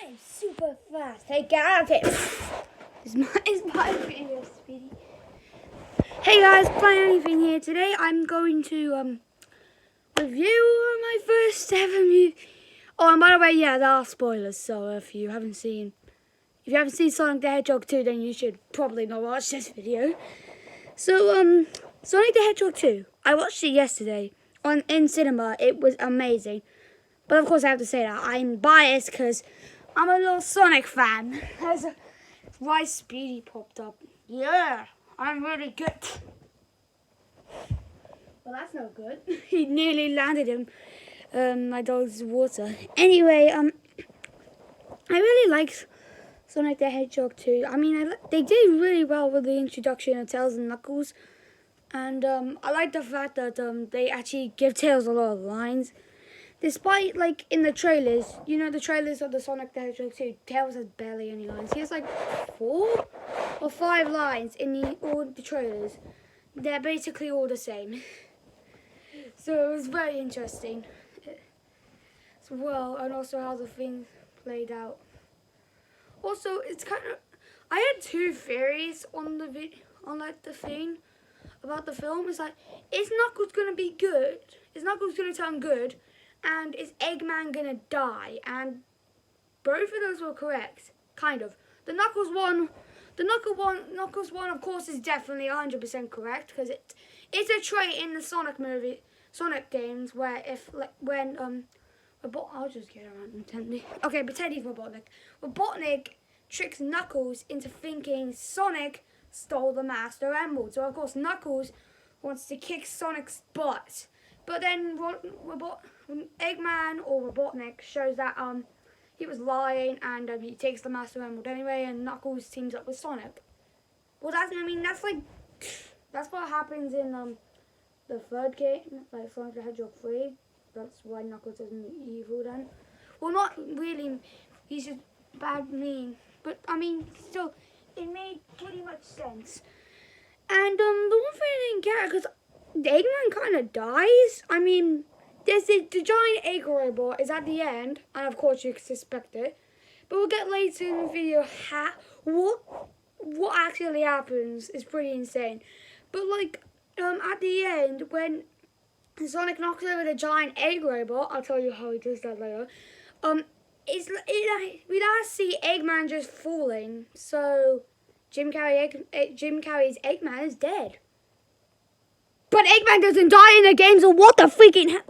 I'm super fast. Hey, get out of here. It's my video, Speedy. Hey guys, Play Anything here. Today I'm going to review my first ever movie. Oh, and by the way, yeah, there are spoilers. So if you haven't seen Sonic the Hedgehog 2, then you should probably not watch this video. So Sonic the Hedgehog 2. I watched it yesterday in cinema. It was amazing. But of course, I have to say that I'm biased because I'm a little Sonic fan. That's why Speedy popped up. Yeah, I'm really good. Well, that's no good. He nearly landed him. My dog's water. Anyway, I really like Sonic the Hedgehog 2. I mean, they did really well with the introduction of Tails and Knuckles. And I like the fact that they actually give Tails a lot of lines. Despite, like, in the trailers, you know the trailers of the Sonic the Hedgehog 2, Tails has barely any lines. He has, like, 4 or 5 lines in all the trailers. They're basically all the same. So it was very interesting. As well, and also how the thing played out. Also, it's kind of... I had 2 theories on the thing about the film. It's like, is Knuckles going to be good? Is Knuckles going to turn good? And is Eggman gonna die? And both of those were correct, kind of. The Knuckles one, of course, is definitely 100% correct because it's a trait in the Sonic games where I'll just get around intently. Okay, pretend he's Robotnik. Robotnik tricks Knuckles into thinking Sonic stole the Master Emerald. So of course Knuckles wants to kick Sonic's butt. But then Eggman or Robotnik shows that he was lying and he takes the Master Emerald anyway, and Knuckles teams up with Sonic. Well, that's what happens in the third game, like Sonic the Hedgehog 3. That's why Knuckles isn't evil then. Well, not really. He's just bad, mean. But I mean, still, it made pretty much sense. And the one thing I didn't get, because Eggman kind of dies. I mean, the giant egg robot is at the end, and of course you can suspect it. But we'll get later in the video what actually happens is pretty insane. But like at the end when Sonic knocks over the giant egg robot, I'll tell you how he does that later. We now see Eggman just falling. So Jim Carrey's Eggman is dead. But Eggman doesn't die in the game, so what the freaking...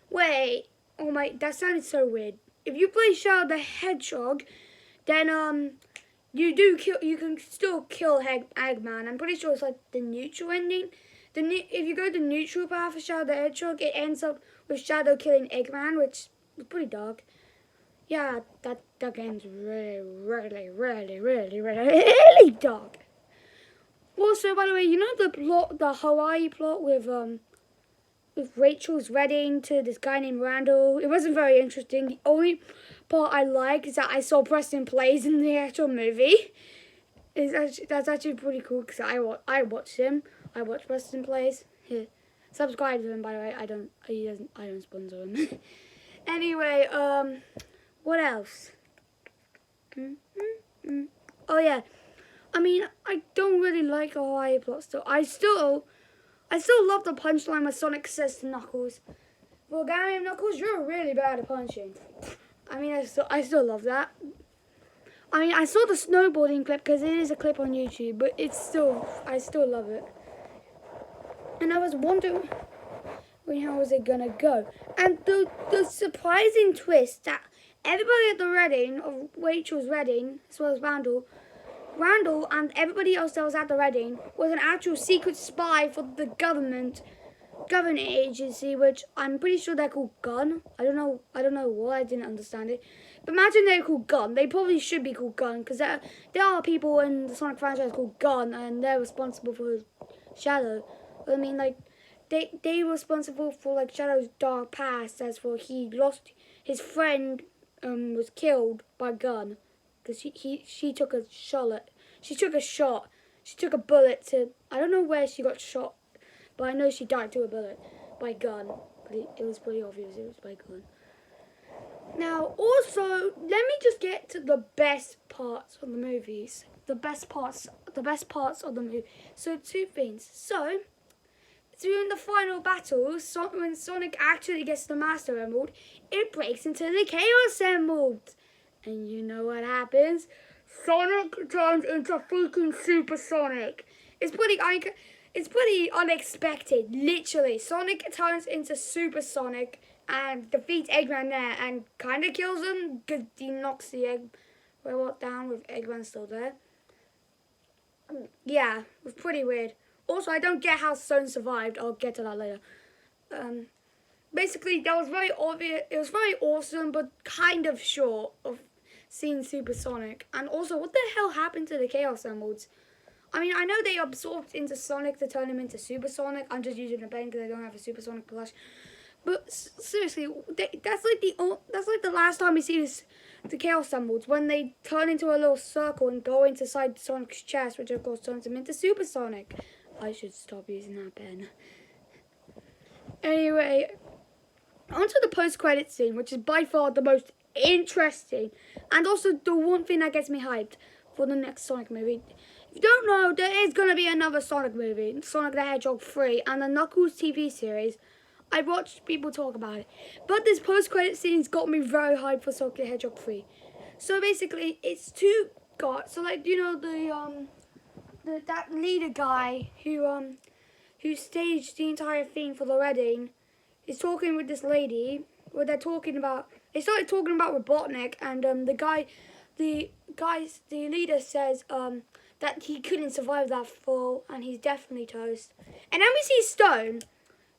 Wait. Oh my... That sounded so weird. If you play Shadow the Hedgehog, then, you can still kill Eggman. I'm pretty sure it's like the neutral ending. If you go the neutral path for Shadow the Hedgehog, it ends up with Shadow killing Eggman, which is pretty dark. Yeah, that game's really, really, really, really dark. Also, by the way, you know the Hawaii plot with Rachel's wedding to this guy named Randall? It wasn't very interesting. The only part I like is that I saw Preston Plays in the actual movie. That's actually pretty cool because I watched him. I watched Preston Plays. Here, subscribe to him, by the way. I don't sponsor him. Anyway, what else? Oh yeah. I mean, I don't really like a Hawaii plot still. I still love the punchline where Sonic says to Knuckles, "Well, guy named Knuckles, you're really bad at punching." I mean, I still love that. I mean, I saw the snowboarding clip because it is a clip on YouTube, but I still love it. And I was wondering how was it gonna go. And the surprising twist that everybody at the wedding, of Rachel's wedding, as well as Randall and everybody else that was at the wedding was an actual secret spy for the government agency, which I'm pretty sure they're called Gun. I don't know why, I didn't understand it. But imagine they're called Gun. They probably should be called Gun because there are people in the Sonic franchise called Gun, and they're responsible for Shadow. I mean, like they were responsible for like Shadow's dark past, as for he lost his friend, was killed by Gun. Because she took a shot. She took a bullet to... I don't know where she got shot, but I know she died to a bullet by Gun. But it was pretty obvious it was by Gun. Now, also, let me just get to the best parts of the movies. The best parts of the movie. So, two things. So, during the final battle, when Sonic actually gets the Master Emerald, it breaks into the Chaos Emerald. And you know what happens? Sonic turns into freaking Super Sonic. It's pretty unexpected, literally. Sonic turns into Super Sonic and defeats Eggman there and kind of kills him because he knocks the egg robot down with Eggman still there. Yeah, it was pretty weird. Also, I don't get how Stone survived. I'll get to that later. Basically, that was very obvious. It was very awesome, but kind of short of seeing Super Sonic. And also, what the hell happened to the Chaos Emeralds? I mean, I know they absorbed into Sonic to turn him into Super Sonic. I'm just using a pen because I don't have a Super Sonic plush. But seriously, that's like the last time we see the Chaos Emeralds, when they turn into a little circle and go inside Sonic's chest, which of course turns him into Super Sonic. I should stop using that pen. Anyway, onto the post-credit scene, which is by far the most interesting, and also the one thing that gets me hyped for the next Sonic movie. If you don't know, there is going to be another Sonic movie, Sonic the Hedgehog 3, and the Knuckles TV series. I've watched people talk about it. But this post-credit scene's got me very hyped for Sonic the Hedgehog 3. So basically, it's two guys. So like, you know, that leader guy who staged the entire thing for the wedding is talking with this lady. Where they started talking about Robotnik, and the leader says that he couldn't survive that fall, and he's definitely toast. And then we see Stone,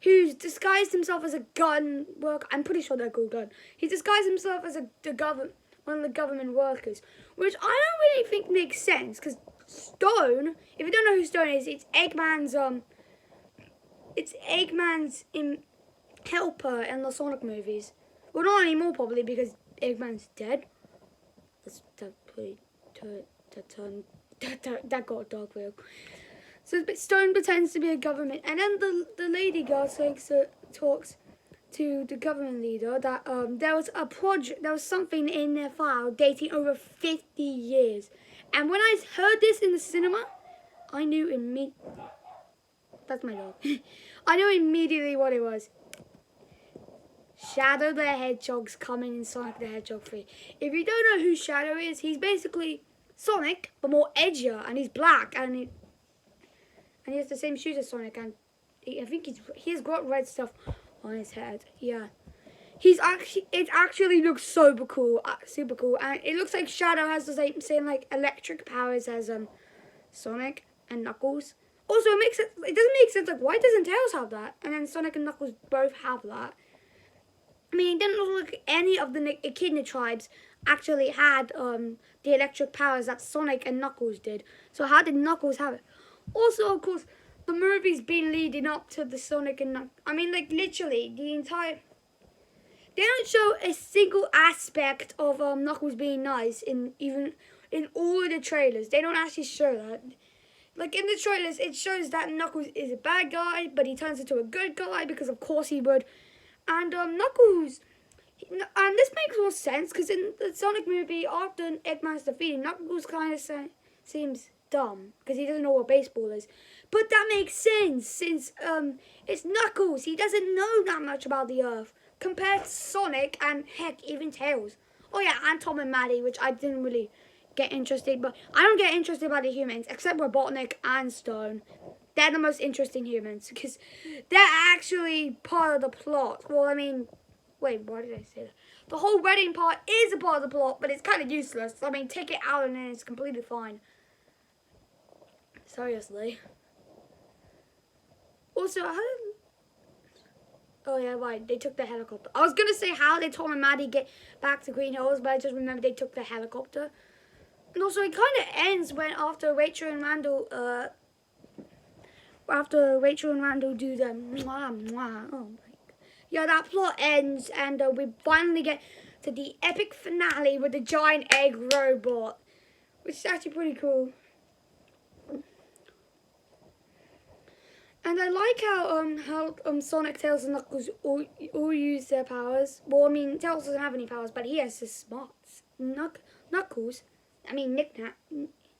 who's disguised himself as a gun worker. I'm pretty sure they're called gun. He disguised himself as one of the government workers, which I don't really think makes sense, because Stone, if you don't know who Stone is, it's Eggman's helper in the Sonic movies. Well, not anymore probably, because Eggman's dead. That got dark real. So Stone pretends to be a government, and then the lady girl talks to the government leader that there was something in their file dating over 50 years. And when I heard this in the cinema, I knew immediately. That's my dog. I knew immediately what it was. Shadow the Hedgehog's coming in Sonic the Hedgehog 3. If you don't know who Shadow is, he's basically Sonic, but more edgier, and he's black, and he has the same shoes as Sonic, and I think he's got red stuff on his head. Yeah, it actually looks super cool, and it looks like Shadow has the same like electric powers as Sonic and Knuckles. Also, it doesn't make sense. Like, why doesn't Tails have that? And then Sonic and Knuckles both have that. I mean, it didn't look like any of the Echidna tribes actually had the electric powers that Sonic and Knuckles did. So how did Knuckles have it? Also, of course, the movie's been leading up to the Sonic and Knuckles. I mean, like, literally, they don't show a single aspect of Knuckles being nice in all of the trailers. They don't actually show that. Like, in the trailers, it shows that Knuckles is a bad guy, but he turns into a good guy because, of course, he would. And Knuckles, and this makes more sense because in the Sonic movie, after Eggman's defeated, Knuckles kind of seems dumb because he doesn't know what baseball is. But that makes sense since it's Knuckles. He doesn't know that much about the Earth compared to Sonic and, heck, even Tails. Oh yeah, and Tom and Maddie, which I didn't really get interested, but I don't get interested by the humans except Robotnik and Stone. They're the most interesting humans because they're actually part of the plot. Well, I mean, wait, why did I say that? The whole wedding part is a part of the plot, but it's kind of useless. I mean, take it out and then it's completely fine. Seriously. Also, oh yeah, right, they took the helicopter. I was going to say how did Tom and Maddie get back to Green Hills, but I just remembered they took the helicopter. And also, it kind of ends when after Rachel and Randall do the mwah, mwah. Oh my God. Yeah, that plot ends, and we finally get to the epic finale with the giant egg robot, which is actually pretty cool. And I like how Sonic, Tails, and Knuckles all use their powers. Well, I mean, Tails doesn't have any powers, but he has his smarts. Knuckles, I mean,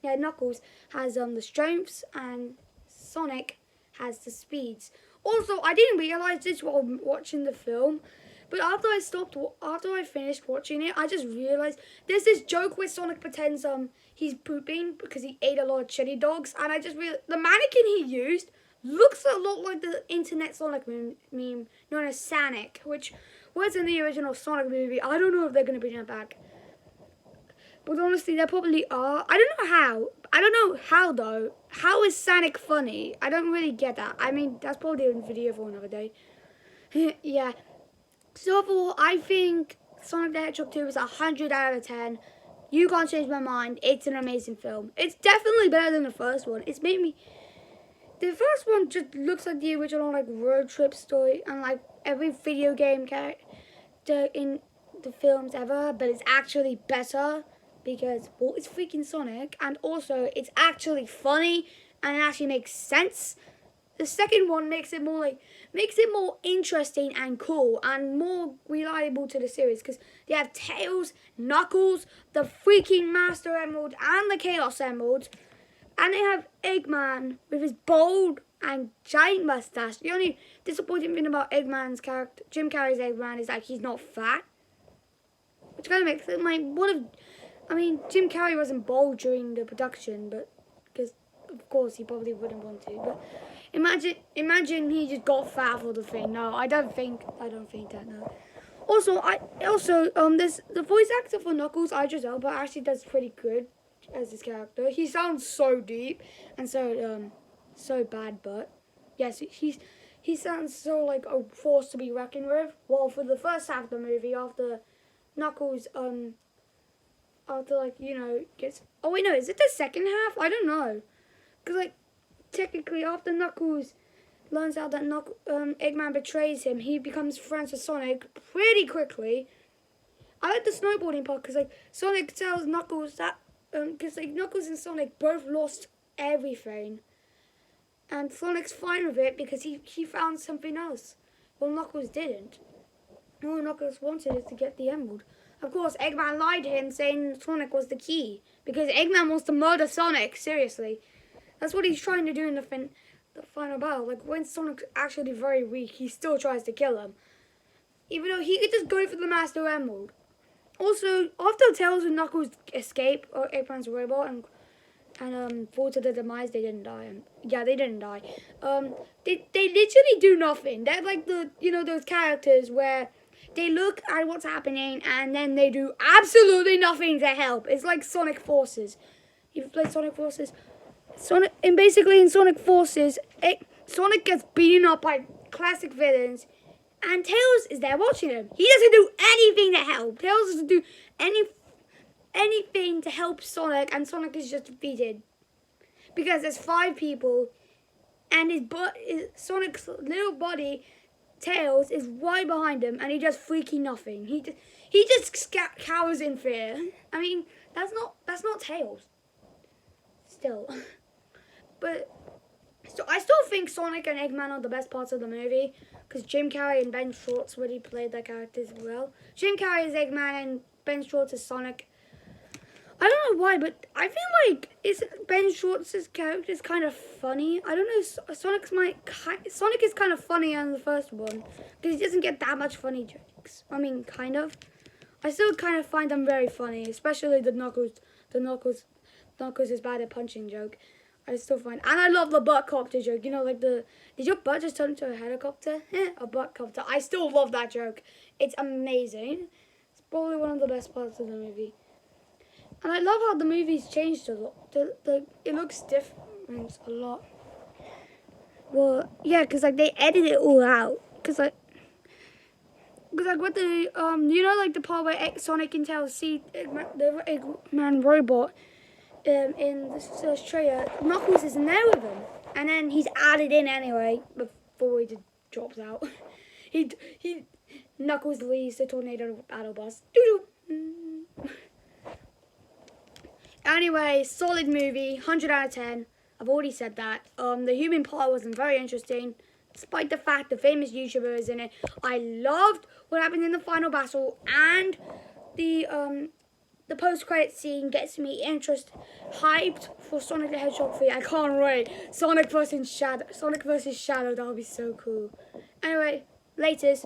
yeah, Knuckles has the strengths, and Sonic has the speeds. Also, I didn't realize this while watching the film, but after I finished watching it, I just realized there's this joke where Sonic pretends he's pooping because he ate a lot of chili dogs, and I just realized the mannequin he used looks a lot like the internet Sonic meme known as Sonic, which was in the original Sonic movie. I don't know if they're going to bring that back. But honestly, they probably are. I don't know how. I don't know how, though. How is Sonic funny? I don't really get that. I mean, that's probably a video for another day. Yeah. So overall, I think Sonic the Hedgehog 2 is 100 out of 10. You can't change my mind. It's an amazing film. It's definitely better than the first one. It's made me... The first one just looks like the original like road trip story and like every video game character in the films ever, but it's actually better because, well, it's freaking Sonic, and also it's actually funny and it actually makes sense. The second one makes it more interesting and cool and more reliable to the series because they have Tails, Knuckles, the freaking Master Emerald, and the Chaos Emerald. And they have Eggman with his bold and giant mustache. The only disappointing thing about Eggman's character, Jim Carrey's Eggman, is that he's not fat. Which kind of makes it like, I mean, Jim Carrey wasn't bold during the production, but because of course he probably wouldn't want to. But imagine he just got fat for the thing. No, I don't think that. No. Also, there's the voice actor for Knuckles, Idris Elba, actually does pretty good as his character. He sounds so deep and so bad, but yes, he sounds so like a force to be reckoned with. Well, for the first half of the movie, after Knuckles after like gets, oh wait, no, is it the second half? I don't know, because like technically after Knuckles learns out that Eggman betrays him, he becomes friends with Sonic pretty quickly. I like the snowboarding part because like Sonic tells Knuckles that because like Knuckles and Sonic both lost everything, and Sonic's fine with it because he found something else. Well, Knuckles didn't. All Knuckles wanted is to get the emerald. Of course, Eggman lied to him, saying Sonic was the key because Eggman wants to murder Sonic. Seriously, that's what he's trying to do in the final battle. Like when Sonic's actually very weak, he still tries to kill him, even though he could just go for the Master Emerald. Also, after Tails and Knuckles escape Eggman's robot and fall to their demise, they didn't die. Yeah, they didn't die. They literally do nothing. They're like those characters where they look at what's happening and then they do absolutely nothing to help. It's like Sonic Forces. You've played Sonic Forces? In Sonic Forces, Sonic gets beaten up by classic villains. And Tails is there watching him. He doesn't do anything to help. Tails doesn't do anything to help Sonic, and Sonic is just defeated. Because there's 5 people, and Sonic's little body, Tails, is right behind him, and he does freaking nothing. He just cowers in fear. I mean, that's not Tails. Still. But so I still think Sonic and Eggman are the best parts of the movie. Because Jim Carrey and Ben Schwartz really played their characters well. Jim Carrey is Eggman and Ben Schwartz is Sonic. I don't know why, but I feel like Ben Schwartz's character is kind of funny. I don't know. Sonic is kind of funny in the first one because he doesn't get that much funny jokes. I mean, kind of. I still kind of find them very funny, especially the Knuckles is bad at punching joke. I still find, and I love the butt copter joke. Like did your butt just turn into a helicopter? A butt copter. I still love that joke. It's amazing. It's probably one of the best parts of the movie. And I love how the movie's changed a lot. It looks different a lot. Well, yeah, because like they edit it all out. Because like with the like the part where Sonic and Tails see the Eggman robot. In this trailer, Knuckles isn't there with him, and then he's added in anyway before he just drops out. Knuckles leaves the tornado battle bus. Anyway, solid movie, 100 out of 10. I've already said that. The human part wasn't very interesting, despite the fact the famous YouTuber is in it. I loved what happened in the final battle, and the post-credit scene gets me hyped for Sonic the Hedgehog 3. I can't wait. Sonic versus Shadow. That would be so cool. Anyway, latest.